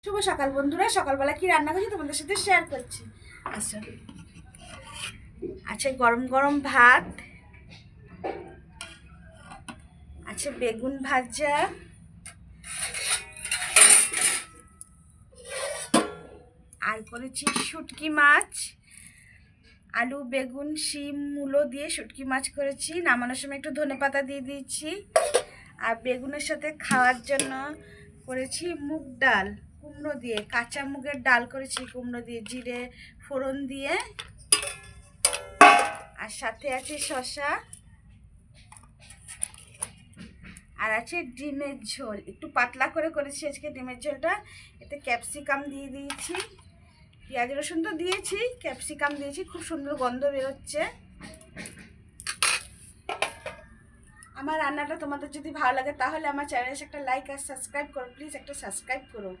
শুভ সকাল বন্ধুরা। সকালবেলা কি রান্না করছি তোমাদের সাথে শেয়ার করছি। আচ্ছা আচ্ছা, গরম গরম ভাত আছে, বেগুন ভাজা, আর করেছি শুটকি মাছ, আলু বেগুন শিম মূলো দিয়ে শুটকি মাছ করেছি। নামানোর সময় একটু ধনেপাতা দিয়ে দিয়েছি। আর বেগুনের সাথে খাওয়ার জন্য করেছি মুগ ডাল কুমড়ো দিয়ে, কাঁচা মুগের ডাল করেছি কুমড়ো দিয়ে, জিরে ফোড়ন দিয়ে। আর সাথে আছে শসা, আর আছে ডিমের ঝোল। একটু পাতলা করে করেছি আজকে ডিমের ঝোলটা। এতে ক্যাপসিকাম দিয়ে দিয়েছি, পেঁয়াজ রসুন তো দিয়েছি, ক্যাপসিকাম দিয়েছি, খুব সুন্দর গন্ধ বেরোচ্ছে। আমার রান্নাটা তোমাদের যদি ভালো লাগে তাহলে আমার চ্যানেলে একটা লাইক আর সাবস্ক্রাইব করো, প্লিজ একটা সাবস্ক্রাইব করো।